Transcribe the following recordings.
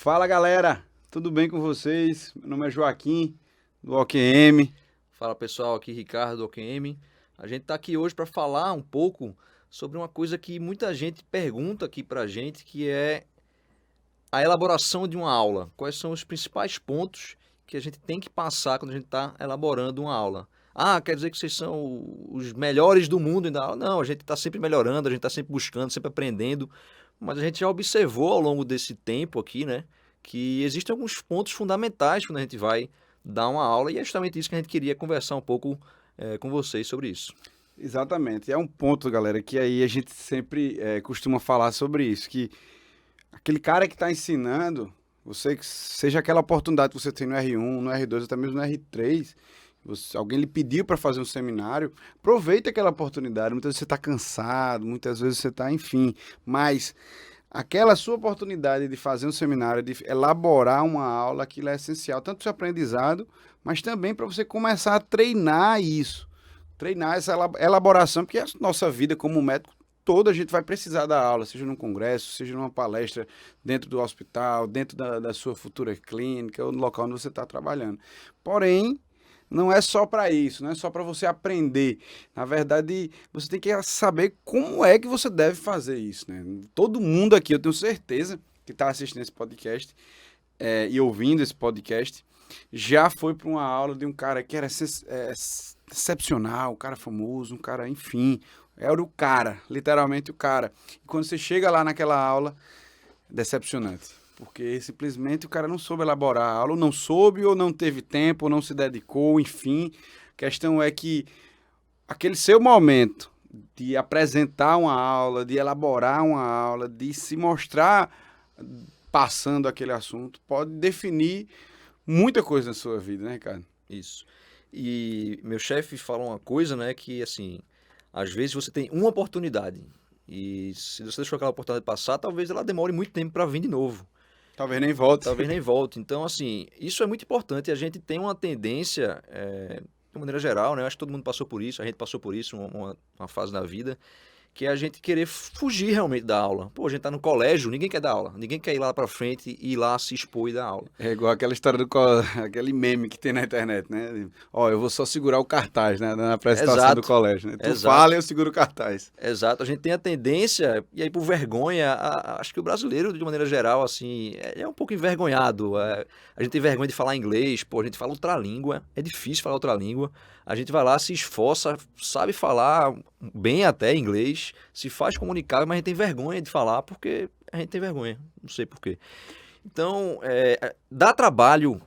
Fala galera, tudo bem com vocês? Meu nome é Joaquim, do OQM. Fala pessoal, aqui Ricardo do OQM. A gente está aqui hoje para falar um pouco sobre uma coisa que muita gente pergunta aqui para a gente, que é a elaboração de uma aula. Quais são os principais pontos que a gente tem que passar quando a gente está elaborando uma aula? Ah, quer dizer que vocês são os melhores do mundo da aula? Não, a gente está sempre melhorando, a gente está sempre buscando, sempre aprendendo, mas a gente já observou ao longo desse tempo aqui, né, que existem alguns pontos fundamentais quando a gente vai dar uma aula, e é justamente isso que a gente queria conversar um pouco com vocês sobre isso. Exatamente, é um ponto, galera, que aí a gente sempre costuma falar sobre isso, que aquele cara que está ensinando, você que seja aquela oportunidade que você tem no R1, no R2, até mesmo no R3, alguém lhe pediu para fazer um seminário, aproveita aquela oportunidade. Muitas vezes você está cansado, muitas vezes você está, enfim, mas aquela sua oportunidade de fazer um seminário, de elaborar uma aula, aquilo é essencial, tanto para o seu aprendizado, mas também para você começar a treinar isso, treinar essa elaboração, porque a nossa vida como médico, toda a gente vai precisar da aula, seja num congresso, seja numa palestra dentro do hospital, dentro da sua futura clínica ou no local onde você está trabalhando. Porém, não é só para isso, não é só para você aprender. Na verdade, você tem que saber como é que você deve fazer isso, né? Todo mundo aqui, eu tenho certeza, que está assistindo esse podcast e ouvindo esse podcast, já foi para uma aula de um cara que era excepcional, um cara famoso, um cara, enfim, era o cara, literalmente o cara. E quando você chega lá naquela aula, decepcionante. Porque simplesmente o cara não soube elaborar a aula, ou não soube, ou não teve tempo, ou não se dedicou, enfim. A questão é que aquele seu momento de apresentar uma aula, de elaborar uma aula, de se mostrar passando aquele assunto, pode definir muita coisa na sua vida, né, Ricardo? Isso. E meu chefe fala uma coisa, né, que assim, às vezes você tem uma oportunidade, e se você deixou aquela oportunidade passar, talvez ela demore muito tempo para vir de novo. Talvez nem volte. Talvez nem volte. Então, assim, isso é muito importante. A gente tem uma tendência, de maneira geral, né? Eu acho que todo mundo passou por isso, a gente passou por isso, uma fase da vida, que é a gente querer fugir realmente da aula. Pô, a gente tá no colégio, ninguém quer dar aula, ninguém quer ir lá pra frente e ir lá se expor e dar aula. É igual aquela história aquele meme que tem na internet, né? Ó, eu vou só segurar o cartaz, né? Na apresentação do Exato, colégio, né? Tu fala e exato. eu seguro o cartaz. Exato, a gente tem a tendência, e aí por vergonha, acho que o brasileiro, de maneira geral, assim, é um pouco envergonhado. A gente tem vergonha de falar inglês, pô, a gente fala outra língua, é difícil falar outra língua. A gente vai lá, se esforça, sabe falar bem até inglês, se faz comunicável, mas a gente tem vergonha de falar porque a gente tem vergonha, não sei por quê. Então, dá trabalho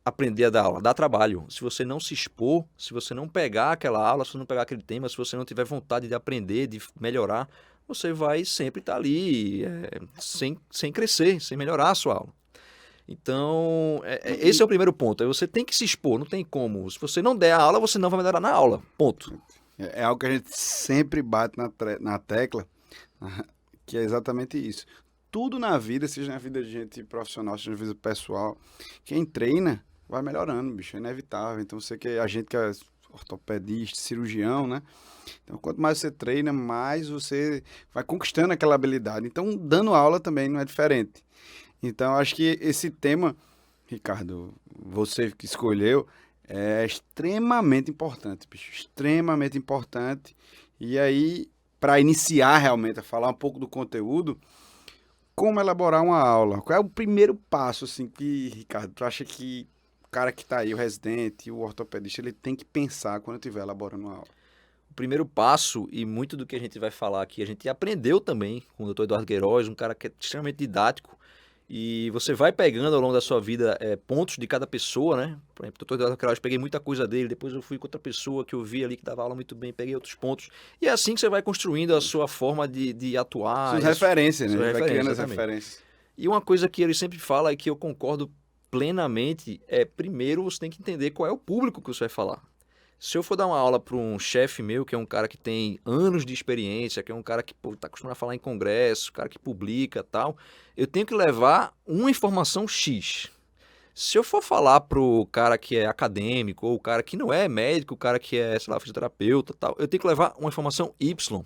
aprender a dar aula, dá trabalho. Se você não se expor, se você não pegar aquela aula, se você não pegar aquele tema, se você não tiver vontade de aprender, de melhorar, você vai sempre estar ali sem crescer, sem melhorar a sua aula. Então, esse é o primeiro ponto. Aí você tem que se expor, não tem como. Se você não der a aula, você não vai melhorar na aula. Ponto. É algo que a gente sempre bate na tecla, que é exatamente isso. Tudo na vida, seja na vida de gente profissional, seja na vida pessoal, quem treina vai melhorando, bicho, é inevitável. Então, a gente que é ortopedista, cirurgião, né? Então, quanto mais você treina, mais você vai conquistando aquela habilidade. Então, dando aula também não é diferente. Então, acho que esse tema, Ricardo, você que escolheu, é extremamente importante, bicho, extremamente importante. E aí, para iniciar realmente a falar um pouco do conteúdo, como elaborar uma aula? Qual é o primeiro passo, assim, que, Ricardo, tu acha que o cara que está aí, o residente, o ortopedista, ele tem que pensar quando estiver elaborando uma aula? O primeiro passo, e muito do que a gente vai falar aqui, a gente aprendeu também com o Dr. Eduardo Queiroz, um cara que é extremamente didático, e você vai pegando ao longo da sua vida pontos de cada pessoa, né? Por exemplo, o Dr. Eduardo Queiroz, peguei muita coisa dele, depois eu fui com outra pessoa que eu vi ali que dava aula muito bem, peguei outros pontos, e é assim que você vai construindo a sua forma de atuar. São referências, né? Sua Ele vai referência, criando as exatamente. referências. E uma coisa que ele sempre fala e que eu concordo plenamente é, primeiro, você tem que entender qual é o público que você vai falar. Se eu for dar uma aula para um chefe meu, que é um cara que tem anos de experiência, que é um cara que está acostumado a falar em congresso, um cara que publica tal, eu tenho que levar uma informação X. Se eu for falar pro cara que é acadêmico, ou o cara que não é médico, o cara que é, sei lá, fisioterapeuta tal, eu tenho que levar uma informação Y.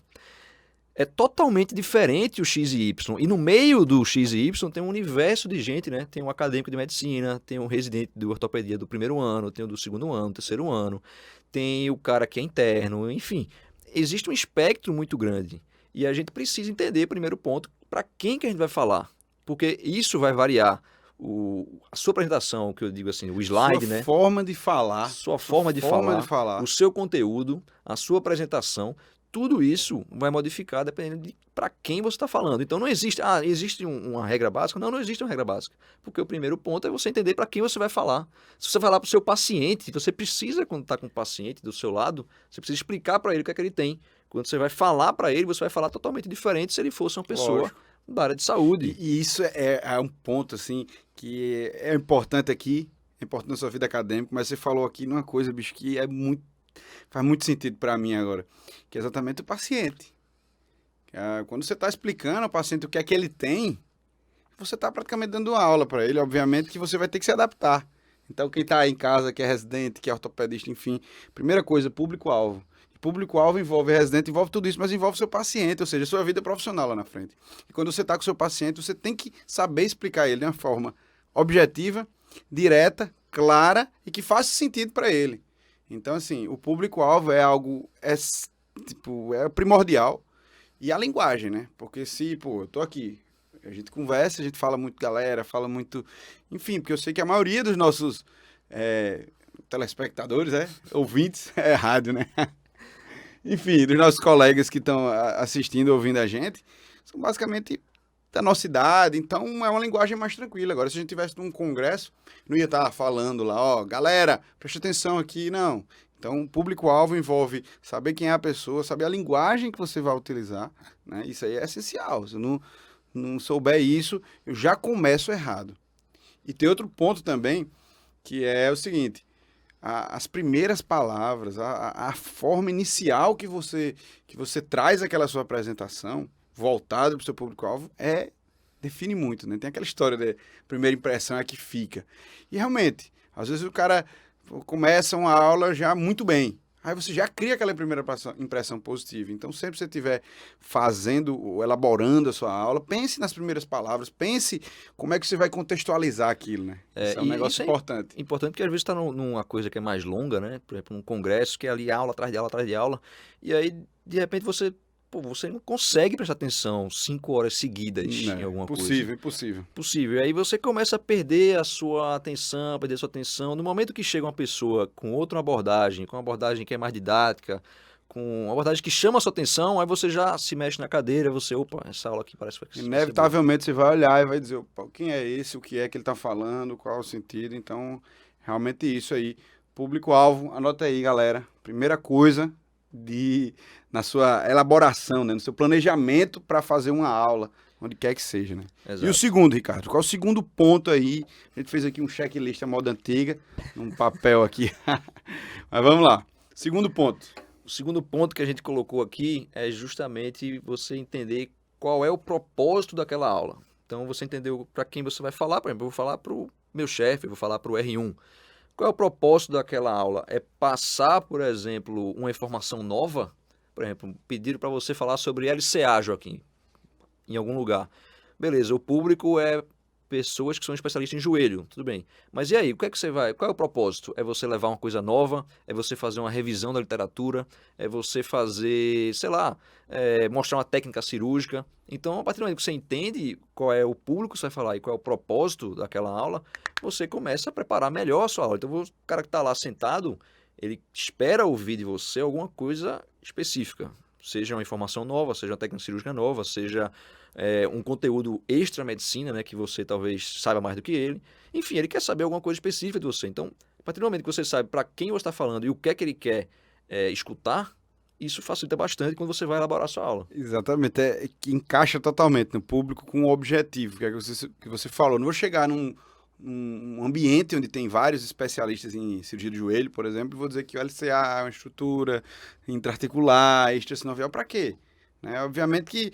É totalmente diferente o X e Y. E no meio do X e Y tem um universo de gente, né? Tem um acadêmico de medicina, tem um residente de ortopedia do primeiro ano, tem o do segundo ano, terceiro ano, tem o cara que é interno, enfim. Existe um espectro muito grande. E a gente precisa entender, primeiro ponto, para quem que a gente vai falar. Porque isso vai variar. A sua apresentação, que eu digo assim, o slide, Sua né? forma de falar. Sua forma de falar, falar. o seu conteúdo, a sua apresentação, tudo isso vai modificar dependendo de para quem você está falando. Então não existe, existe uma regra básica? Não, não existe uma regra básica. Porque o primeiro ponto é você entender para quem você vai falar. Se você falar para o seu paciente, você precisa, quando está com o paciente do seu lado, você precisa explicar para ele o que é que ele tem. Quando você vai falar para ele, você vai falar totalmente diferente se ele fosse uma pessoa Lógico. da área de saúde. E isso é um ponto, assim, que é importante aqui, é importante na sua vida acadêmica, mas você falou aqui numa coisa, bicho, que faz muito sentido para mim agora, que é exatamente o paciente. Quando você está explicando ao paciente o que é que ele tem, você está praticamente dando uma aula para ele, obviamente que você vai ter que se adaptar. Então, quem está aí em casa, que é residente, que é ortopedista, enfim, primeira coisa, público-alvo. Público-alvo envolve residente, envolve tudo isso, mas envolve seu paciente, ou seja, sua vida profissional lá na frente. E quando você está com seu paciente, você tem que saber explicar ele de uma forma objetiva, direta, clara e que faça sentido para ele. Então, assim, o público-alvo é algo, é primordial. E a linguagem, né? Porque se, eu tô aqui, a gente conversa, a gente fala muito galera, fala muito... Enfim, porque eu sei que a maioria dos nossos telespectadores, ouvintes, é rádio, né? Enfim, dos nossos colegas que estão assistindo, ouvindo a gente, são basicamente da nossa idade, então é uma linguagem mais tranquila. Agora, se a gente tivesse num congresso, não ia estar falando lá, galera, preste atenção aqui, não. Então, o público-alvo envolve saber quem é a pessoa, saber a linguagem que você vai utilizar, né? Isso aí é essencial. Se eu não souber isso, eu já começo errado. E tem outro ponto também, que é o seguinte: as primeiras palavras, a forma inicial que você traz aquela sua apresentação, voltada para o seu público-alvo, define muito, né? Tem aquela história de primeira impressão é que fica. E realmente, às vezes o cara começa uma aula já muito bem. Aí você já cria aquela primeira impressão positiva. Então, sempre que você estiver fazendo ou elaborando a sua aula, pense nas primeiras palavras, pense como é que você vai contextualizar aquilo, né? Isso é um negócio importante. Importante porque às vezes está numa coisa que é mais longa, né? Por exemplo, num congresso que é ali aula atrás de aula atrás de aula. E aí, de repente, você não consegue prestar atenção 5 horas seguidas em alguma coisa. Impossível. Possível. E aí você começa a perder a sua atenção, perder a sua atenção. No momento que chega uma pessoa com outra abordagem, com uma abordagem que é mais didática, com uma abordagem que chama a sua atenção, aí você já se mexe na cadeira, essa aula aqui parece que inevitavelmente você vai olhar e vai dizer, quem é esse, o que é que ele está falando, qual é o sentido. Então, realmente isso aí. Público-alvo, anota aí, galera. Primeira coisa na sua elaboração, né? No seu planejamento para fazer uma aula, onde quer que seja, né? Exato. E o segundo, Ricardo, qual é o segundo ponto aí? A gente fez aqui um checklist à moda antiga, num papel aqui. Mas vamos lá. Segundo ponto. O segundo ponto que a gente colocou aqui é justamente você entender qual é o propósito daquela aula. Então, você entendeu para quem você vai falar. Por exemplo, eu vou falar para o meu chefe, eu vou falar para o R1. Qual é o propósito daquela aula? É passar, por exemplo, uma informação nova? Por exemplo, pediram para você falar sobre LCA, Joaquim, em algum lugar. Beleza, o público é pessoas que são especialistas em joelho, tudo bem. Mas e aí, o que é que você vai? Qual é o propósito? É você levar uma coisa nova? É você fazer uma revisão da literatura? É você fazer, sei lá, mostrar uma técnica cirúrgica? Então, a partir do momento que você entende qual é o público que você vai falar e qual é o propósito daquela aula, você começa a preparar melhor a sua aula. Então, o cara que está lá sentado, ele espera ouvir de você alguma coisa específica. Seja uma informação nova, seja uma técnica cirúrgica nova, seja um conteúdo extra-medicina, né, que você talvez saiba mais do que ele. Enfim, ele quer saber alguma coisa específica de você. Então, a partir do momento que você sabe para quem você está falando e o que é que ele quer escutar, isso facilita bastante quando você vai elaborar a sua aula. Exatamente, que encaixa totalmente no público com o objetivo, que você falou. Não vou chegar num ambiente onde tem vários especialistas em cirurgia de joelho, por exemplo, e vou dizer que o LCA é uma estrutura intraarticular, extrasinovial, para quê? Né? Obviamente que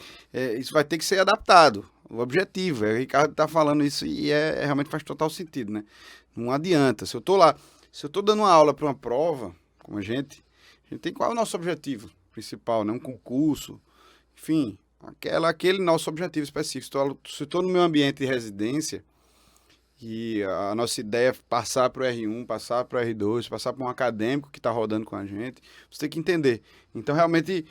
isso vai ter que ser adaptado. O objetivo, o Ricardo está falando isso e realmente faz total sentido, né? Não adianta. Se eu estou dando uma aula para uma prova, como a gente tem qual é o nosso objetivo principal, né? Um concurso, enfim, aquele nosso objetivo específico. Se eu estou no meu ambiente de residência e a nossa ideia é passar para o R1, passar para o R2, passar para um acadêmico que está rodando com a gente, você tem que entender. Então, realmente,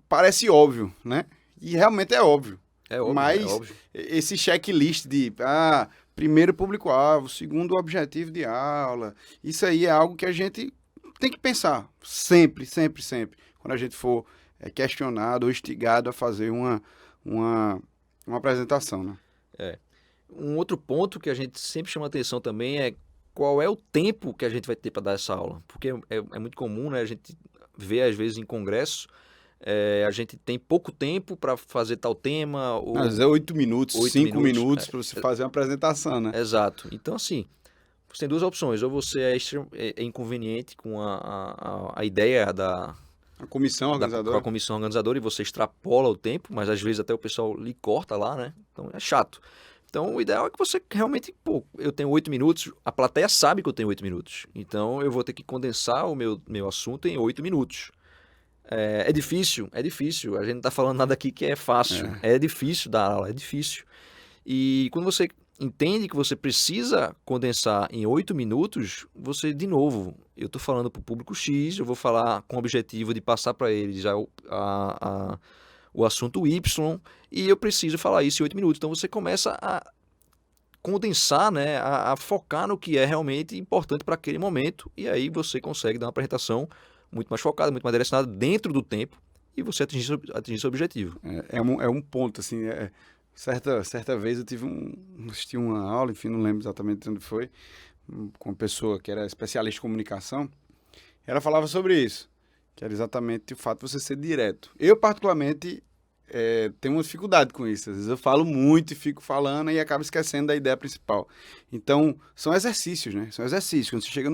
parece óbvio, né? E realmente é óbvio. É óbvio, Mas é óbvio. esse checklist de primeiro público-alvo, segundo objetivo de aula, isso aí é algo que a gente tem que pensar sempre, sempre, sempre, quando a gente for questionado ou instigado a fazer uma apresentação, né? Um outro ponto que a gente sempre chama atenção também é qual é o tempo que a gente vai ter para dar essa aula. Porque é muito comum, né? A gente vê, às vezes, em congresso, a gente tem pouco tempo para fazer tal tema. Ou Às vezes é 8 minutos, 8 5 minutos. minutos para você fazer uma apresentação, né? Exato. Então, assim, você tem duas opções. Ou você é inconveniente com a ideia A comissão com a organizadora. comissão organizadora e você extrapola o tempo, mas às vezes até o pessoal lhe corta lá, né? Então é chato. Então o ideal é que você realmente, pô, eu tenho 8 minutos, a plateia sabe que eu tenho 8 minutos. Então eu vou ter que condensar o meu assunto em 8 minutos. É difícil, é difícil. A gente não tá falando nada aqui que é fácil. É difícil dar aula, é difícil. E quando você entende que você precisa condensar em 8 minutos, você, de novo, eu estou falando para o público X, eu vou falar com o objetivo de passar para eles já o assunto Y, e eu preciso falar isso em 8 minutos. Então você começa a condensar, né, a focar no que é realmente importante para aquele momento, e aí você consegue dar uma apresentação muito mais focada, muito mais direcionada dentro do tempo, e você atingir seu objetivo. É um ponto, assim, certa vez eu assisti uma aula, enfim, não lembro exatamente onde foi, com uma pessoa que era especialista em comunicação, ela falava sobre isso, que era exatamente o fato de você ser direto. Eu, particularmente, tenho uma dificuldade com isso. Às vezes eu falo muito e fico falando e acabo esquecendo da ideia principal. Então, são exercícios, né? São exercícios. Quando você chega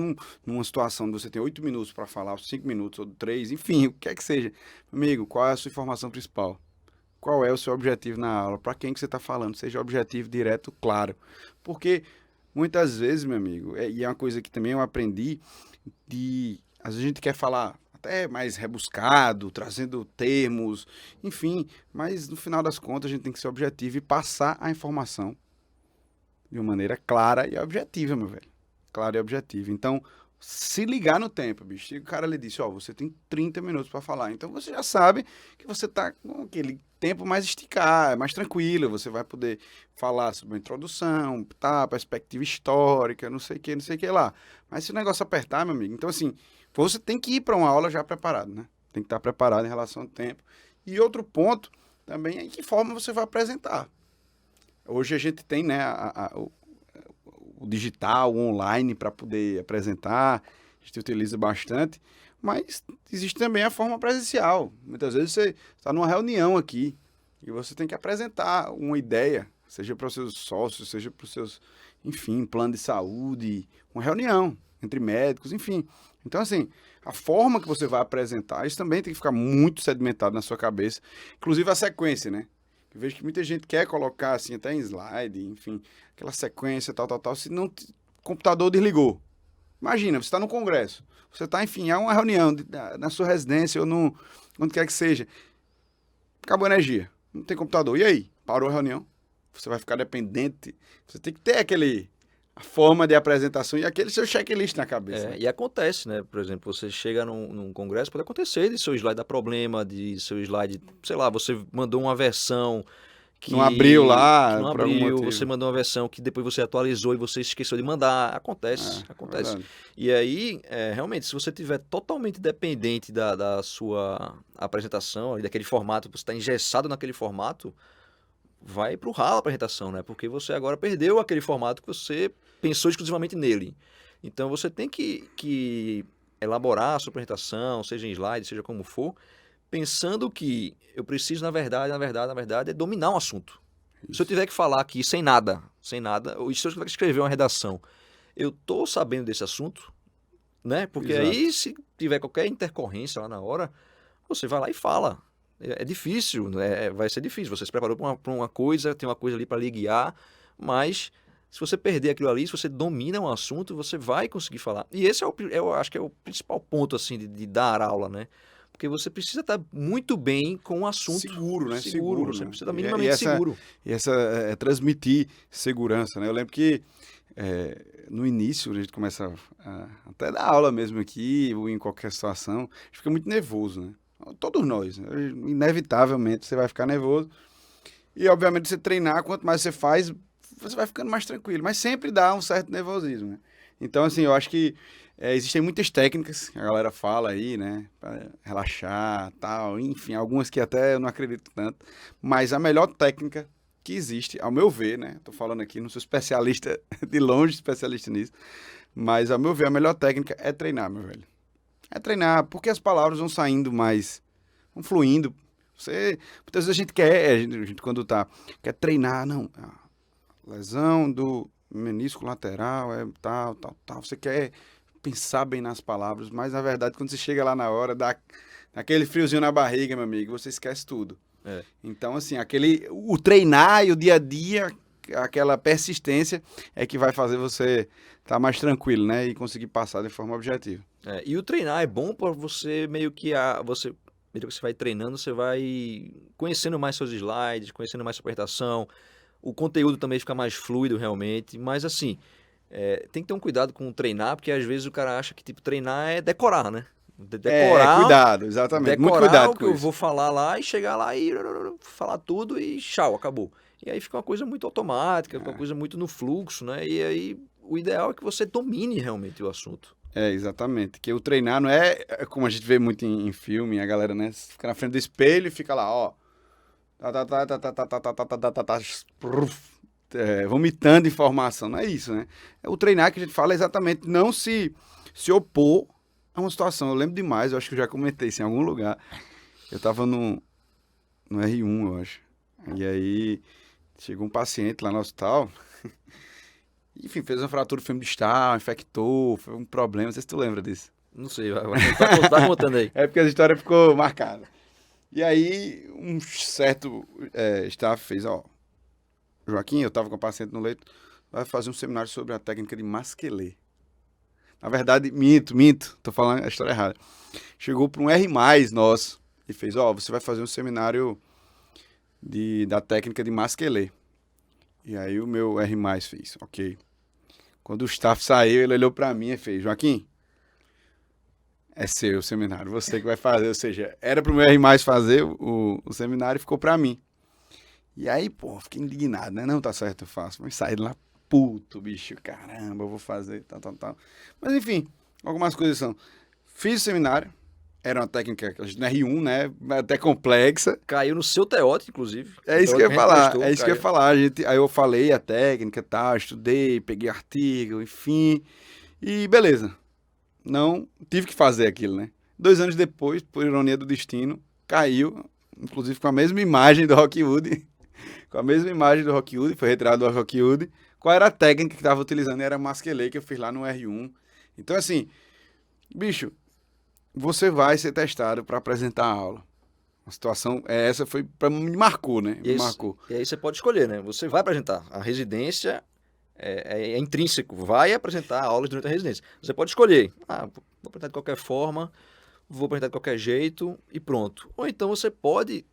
numa situação onde você tem 8 minutos para falar, ou 5 minutos, ou 3, enfim, o que é que seja. Amigo, qual é a sua informação principal? Qual é o seu objetivo na aula? Para quem que você está falando? Seja objetivo, direto, claro. Porque muitas vezes, meu amigo, e é uma coisa que também eu aprendi, às vezes a gente quer falar até mais rebuscado, trazendo termos, enfim, mas no final das contas a gente tem que ser objetivo e passar a informação de uma maneira clara e objetiva, meu velho. Clara e objetiva. Então, se ligar no tempo, bicho. E o cara lhe disse, você tem 30 minutos para falar. Então você já sabe que você tá com aquele tempo mais esticado, mais tranquilo. Você vai poder falar sobre a introdução, perspectiva histórica, não sei o que lá. Mas se o negócio apertar, meu amigo, então assim, você tem que ir para uma aula já preparado, né? Tem que estar preparado em relação ao tempo. E outro ponto também é em que forma você vai apresentar. Hoje a gente tem, né, o digital, o online para poder apresentar, a gente utiliza bastante, mas existe também a forma presencial. Muitas vezes você está numa reunião aqui e você tem que apresentar uma ideia, seja para os seus sócios, seja para os seus, enfim, plano de saúde, uma reunião entre médicos, enfim. Então, assim, a forma que você vai apresentar, isso também tem que ficar muito sedimentado na sua cabeça, inclusive a sequência, né? Eu vejo que muita gente quer colocar, assim, até em slide, enfim, aquela sequência, tal, se não, o computador desligou. Imagina, você está no congresso, você está, enfim, a uma reunião na sua residência ou onde quer que seja. Acabou a energia, não tem computador. E aí? Parou a reunião? Você vai ficar dependente. Você tem que ter a forma de apresentação e aquele seu checklist na cabeça. E acontece, né? Por exemplo, você chega num congresso, pode acontecer de seu slide dar problema, de seu slide, sei lá, você mandou uma versão que não abriu lá, que não por algum abriu, motivo. você mandou uma versão que depois você atualizou e você esqueceu de mandar. Acontece. Verdade. E aí, realmente, se você estiver totalmente dependente da sua apresentação, daquele formato, você está engessado naquele formato, vai pro ralo a apresentação, né? Porque você agora perdeu aquele formato que você pensou exclusivamente nele. Então você tem que elaborar a sua apresentação, seja em slide, seja como for, pensando que eu preciso, na verdade, é dominar um assunto. Isso. Se eu tiver que falar aqui sem nada, ou se eu tiver que escrever uma redação, eu tô sabendo desse assunto, né? Porque Exato. aí, se tiver qualquer intercorrência lá na hora, você vai lá e fala. É difícil, vai ser difícil. Você se preparou para uma coisa, tem uma coisa ali para lhe guiar, mas se você perder aquilo ali, se você domina um assunto, você vai conseguir falar. E esse eu acho que é o principal ponto assim de dar aula, né? Porque você precisa estar muito bem com o assunto. Seguro, né? Você né? precisa estar minimamente seguro. E essa é transmitir segurança, né? Eu lembro que no início a gente começa até dar aula mesmo aqui, ou em qualquer situação, a gente fica muito nervoso, né? Todos nós, né? Inevitavelmente você vai ficar nervoso. E obviamente você treinar, quanto mais você faz, você vai ficando mais tranquilo. Mas sempre dá um certo nervosismo, né? Então, assim, eu acho que existem muitas técnicas que a galera fala aí, né? Pra relaxar, tal, enfim, algumas que até eu não acredito tanto. Mas a melhor técnica que existe, ao meu ver, né? Tô falando aqui, não sou especialista, de longe especialista nisso. Mas, ao meu ver, a melhor técnica é treinar, meu velho. É treinar, porque as palavras vão saindo mais, vão fluindo. Muitas vezes a gente quer, a gente quando quer treinar, não, lesão do menisco lateral, tal. Você quer pensar bem nas palavras, mas na verdade quando você chega lá na hora, dá aquele friozinho na barriga, meu amigo, você esquece tudo. Então, assim, o treinar e o dia a dia, aquela persistência é que vai fazer você estar mais tranquilo, né? E conseguir passar de forma objetiva. E o treinar é bom para você meio que você vai treinando, você vai conhecendo mais seus slides, conhecendo mais sua apresentação, o conteúdo também fica mais fluido realmente, mas assim, tem que ter um cuidado com o treinar, porque às vezes o cara acha que tipo treinar é decorar, né? Cuidado, exatamente. Muito Decorar cuidado o que com eu isso. vou falar lá e chegar lá e falar tudo e tchau, acabou. E aí fica uma coisa muito automática, uma coisa muito no fluxo, né? E aí o ideal é que você domine realmente o assunto. Exatamente. Que o treinar não como a gente vê muito em filme, a galera, né, fica na frente do espelho e fica lá, ó, vomitando informação. Não é isso, né? O treinar que a gente fala é exatamente não se opor a uma situação. Eu lembro demais, eu acho que eu já comentei isso em algum lugar. Eu tava no R1, eu acho. E aí chegou um paciente lá no hospital. Enfim, fez uma fratura do fêmur distal, infectou, foi um problema. Não sei se tu lembra disso. Não sei, tá contando aí. É porque a história ficou marcada. E aí, um certo staff fez, ó, Joaquim, eu tava com o paciente no leito, vai fazer um seminário sobre a técnica de Masquelê. Na verdade, minto, tô falando a história errada. Chegou para um R+, nosso, e fez, ó, você vai fazer um seminário da técnica de Masquelê. E aí o meu R+, fez, ok. Quando o staff saiu, ele olhou para mim e fez, Joaquim, é seu o seminário, você que vai fazer. Ou seja, era pro meu R+, fazer o seminário e ficou para mim. E aí, pô, fiquei indignado, né? Não, tá certo, eu faço. Mas saí de lá puto, bicho, caramba, eu vou fazer, tal. Mas enfim, algumas coisas são. Fiz o seminário, era uma técnica que a gente no R1, né? Até complexa. Caiu no seu teórico, inclusive. É isso que eu ia falar, que eu ia falar. Aí eu falei a técnica e tal, estudei, peguei artigo, enfim. E beleza. Não tive que fazer aquilo, né? 2 anos depois, por ironia do destino, caiu, inclusive com a mesma imagem do Rockwood. Com a mesma imagem do Rockwood, foi retirado do Rockwood. Qual era a técnica que estava utilizando? Era Masquelê, que eu fiz lá no R1. Então, assim, bicho, você vai ser testado para apresentar a aula. A situação essa, me marcou, né? Me marcou. E aí você pode escolher, né? Você vai apresentar. A residência é intrínseco, vai apresentar aulas durante a residência. Você pode escolher. Vou apresentar de qualquer forma, vou apresentar de qualquer jeito e pronto. Ou então você pode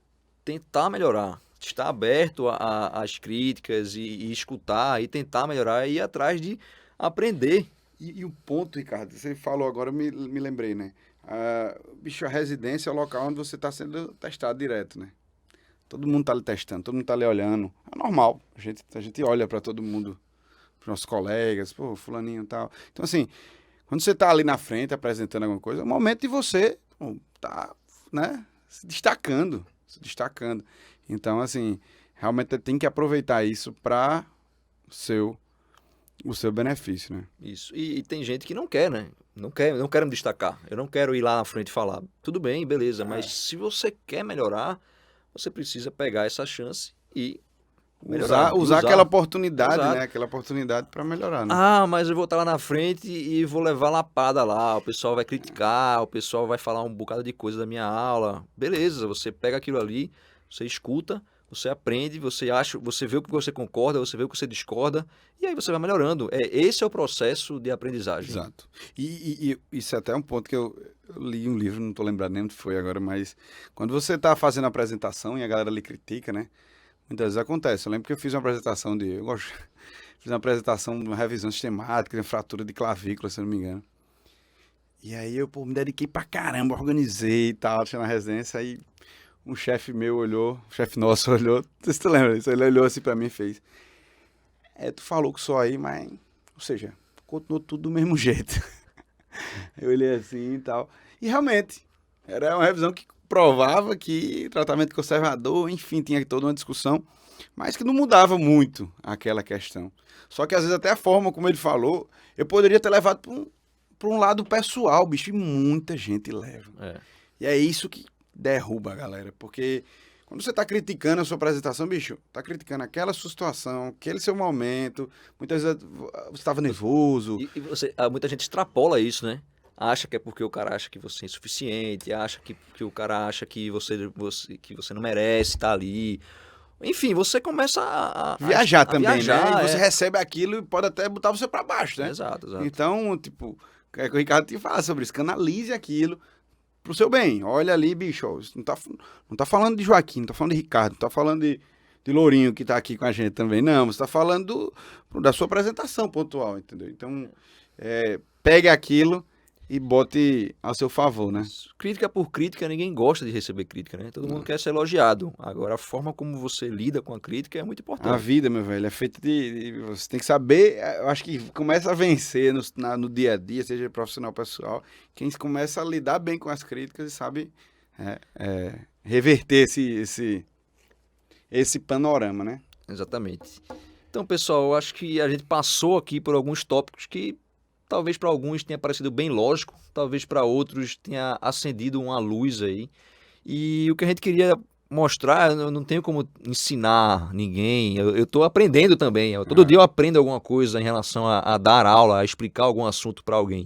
tentar melhorar. Estar aberto às críticas e escutar e tentar melhorar e ir atrás de aprender. E o ponto, Ricardo, você falou agora, eu me lembrei, né? Bicho, a residência é o local onde você está sendo testado direto, né? Todo mundo está lhe testando, todo mundo está lhe olhando. É normal, a gente olha para todo mundo, para nossos colegas, pô, fulaninho e tal. Então, assim, quando você está ali na frente apresentando alguma coisa, é o momento de você tá, né, se destacando. Então, assim, realmente tem que aproveitar isso para o seu benefício, né? Isso. E tem gente que não quer, né? Não quero me destacar. Eu não quero ir lá na frente e falar. Tudo bem, beleza, mas se você quer melhorar, você precisa pegar essa chance e melhorar. Usar aquela oportunidade, Exato. né? Aquela oportunidade para melhorar, né? Mas eu vou estar lá na frente e vou levar lapada lá. O pessoal vai criticar, o pessoal vai falar um bocado de coisa da minha aula. Beleza, você pega aquilo ali, você escuta, Você aprende, você vê o que você concorda, você vê o que você discorda, e aí você vai melhorando. Esse é o processo de aprendizagem. Exato. E isso é até um ponto que eu li um livro, não estou lembrando nem onde foi agora, mas quando você está fazendo a apresentação e a galera lhe critica, né? Muitas vezes acontece. Eu lembro que eu fiz uma apresentação fiz uma apresentação de uma revisão sistemática, de fratura de clavícula, se eu não me engano. E aí eu, pô, me dediquei pra caramba, organizei e tal, tinha na residência, aí um chefe meu olhou, um chefe nosso olhou, não sei se tu lembra disso, ele olhou assim pra mim e fez, tu falou que só aí, mas, ou seja, continuou tudo do mesmo jeito. Eu olhei assim e tal, e realmente, era uma revisão que provava que tratamento conservador, enfim, tinha toda uma discussão, mas que não mudava muito aquela questão. Só que às vezes até a forma como ele falou, eu poderia ter levado para um lado pessoal, bicho, e muita gente leva. É. E é isso que derruba a galera, porque quando você está criticando a sua apresentação, bicho, está criticando aquela sua situação, aquele seu momento, muitas vezes você estava nervoso. Muita gente extrapola isso, né? Acha que é porque o cara acha que você é insuficiente, acha que o cara acha que você não merece estar ali. Enfim, você começa Viajar também, viajar, né? E você recebe aquilo e pode até botar você para baixo, né? Exato. Então, tipo, é que o Ricardo te fala sobre isso, canalize aquilo pro seu bem. Olha ali, bicho, ó, não tá falando de Joaquim, não tá falando de Ricardo, não tá falando de Lourinho que tá aqui com a gente também, não. Você tá falando da sua apresentação pontual, entendeu? Então, pegue aquilo e bote a seu favor, né? Crítica por crítica, ninguém gosta de receber crítica, né? Todo mundo quer ser elogiado. Agora, a forma como você lida com a crítica é muito importante. A vida, meu velho, é feita você tem que saber, eu acho que começa a vencer no dia a dia, seja profissional ou pessoal, quem começa a lidar bem com as críticas e sabe reverter esse panorama, né? Exatamente. Então, pessoal, eu acho que a gente passou aqui por alguns tópicos que talvez para alguns tenha parecido bem lógico, talvez para outros tenha acendido uma luz aí. E o que a gente queria mostrar, eu não tenho como ensinar ninguém, eu estou aprendendo também. Todo dia eu aprendo alguma coisa em relação a dar aula, a explicar algum assunto para alguém.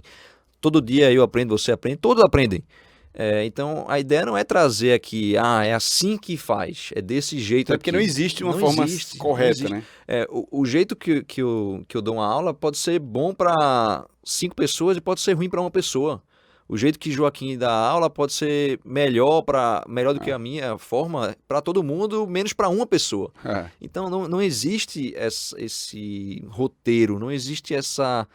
Todo dia eu aprendo, você aprende, todos aprendem. Então, a ideia não é trazer aqui, é assim que faz, é desse jeito Até aqui. porque não existe uma forma correta, né? O jeito que eu dou uma aula pode ser bom para 5 pessoas e pode ser ruim para uma pessoa. O jeito que Joaquim dá aula pode ser melhor do que a minha forma para todo mundo, menos para uma pessoa. Então, não existe esse roteiro, não existe essa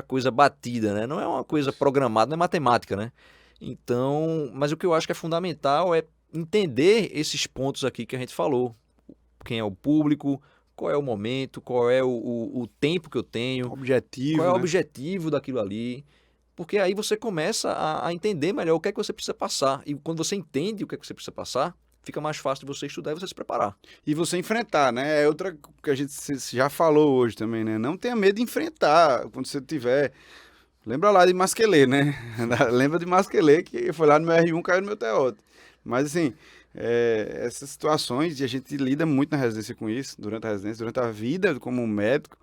coisa batida, né? Não é uma coisa programada, não é matemática, né? Então, mas o que eu acho que é fundamental é entender esses pontos aqui que a gente falou. Quem é o público, qual é o momento, qual é o tempo que eu tenho, objetivo, qual é o né? objetivo daquilo ali. Porque aí você começa a entender melhor o que é que você precisa passar. E quando você entende o que é que você precisa passar, fica mais fácil de você estudar e você se preparar. E você enfrentar, né? É outra que a gente já falou hoje também, né? Não tenha medo de enfrentar quando você tiver... Lembra lá de Masquelê, né? Lembra de Masquelê, que foi lá no meu R1, caiu no meu TO. Mas, assim, essas situações, e a gente lida muito na residência com isso, durante a residência, durante a vida como médico,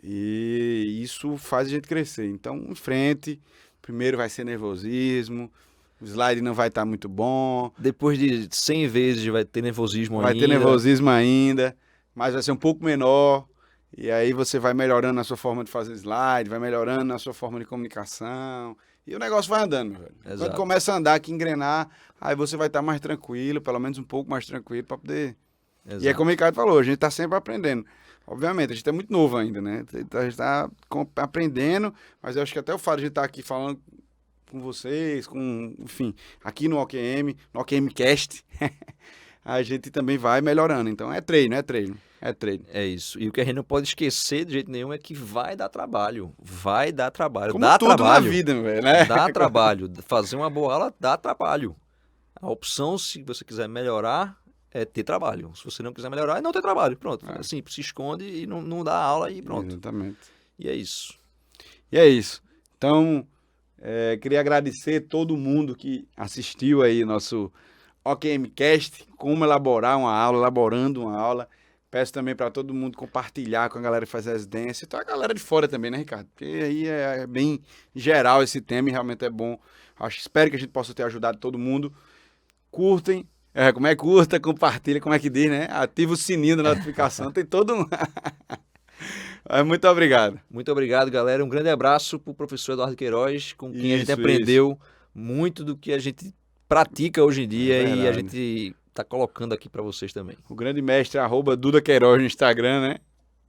e isso faz a gente crescer. Então, em frente, primeiro vai ser nervosismo, o slide não vai estar muito bom. Depois de 100 vezes vai ter nervosismo ainda. Vai ter nervosismo ainda, mas vai ser um pouco menor. E aí você vai melhorando a sua forma de fazer slide, vai melhorando a sua forma de comunicação. E o negócio vai andando, meu velho. Exato. Quando começa a andar, que engrenar, aí você vai estar mais tranquilo, pelo menos um pouco mais tranquilo para poder... Exato. E é como o Ricardo falou, a gente está sempre aprendendo. Obviamente, a gente é muito novo ainda, né? A gente está aprendendo, mas eu acho que até o fato de a gente estar aqui falando com vocês, enfim, aqui no OQM, no OQMcast, a gente também vai melhorando. Então é treino. É isso. E o que a gente não pode esquecer de jeito nenhum é que vai dar trabalho. Vai dar trabalho. Como dá tudo trabalho. na vida, velho, né? Dá trabalho. Fazer uma boa aula dá trabalho. A opção, se você quiser melhorar, é ter trabalho. Se você não quiser melhorar, é não ter trabalho. Pronto. Assim, se esconde e não dá aula e pronto. Exatamente. E é isso. Então, queria agradecer todo mundo que assistiu aí nosso OQMcast, como elaborando uma aula. Peço também para todo mundo compartilhar com a galera que faz residência. Então a galera de fora também, né, Ricardo? Porque aí é bem geral esse tema e realmente é bom. Espero que a gente possa ter ajudado todo mundo. Curtem, Como é curta, compartilha, como é que diz, né? Ativa o sininho da notificação, tem todo um... Muito obrigado. Muito obrigado, galera. Um grande abraço pro professor Eduardo Queiroz, com quem a gente aprendeu muito do que a gente pratica hoje em dia e a gente tá colocando aqui para vocês também. O grande mestre, @Duda Queiroz no Instagram, né?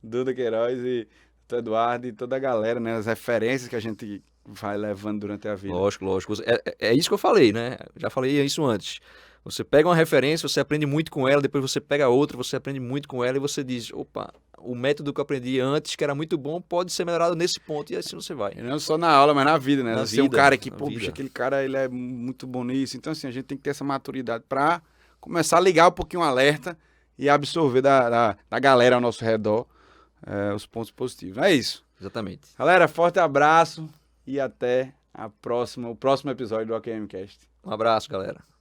Duda Queiroz e Eduardo e toda a galera, né? As referências que a gente vai levando durante a vida. Lógico. É isso que eu falei, né? Já falei isso antes. Você pega uma referência, você aprende muito com ela, depois você pega outra, você aprende muito com ela e você diz, opa, o método que eu aprendi antes, que era muito bom, pode ser melhorado nesse ponto e assim você vai. E não só na aula, mas na vida, né? Na Você vida, é um cara que, vida. aquele cara, ele é muito bom nisso. Então, assim, a gente tem que ter essa maturidade para começar a ligar um pouquinho o alerta e absorver da galera ao nosso redor os pontos positivos. É isso. Exatamente. Galera, forte abraço e até o próximo episódio do AQMcast. Um abraço, galera.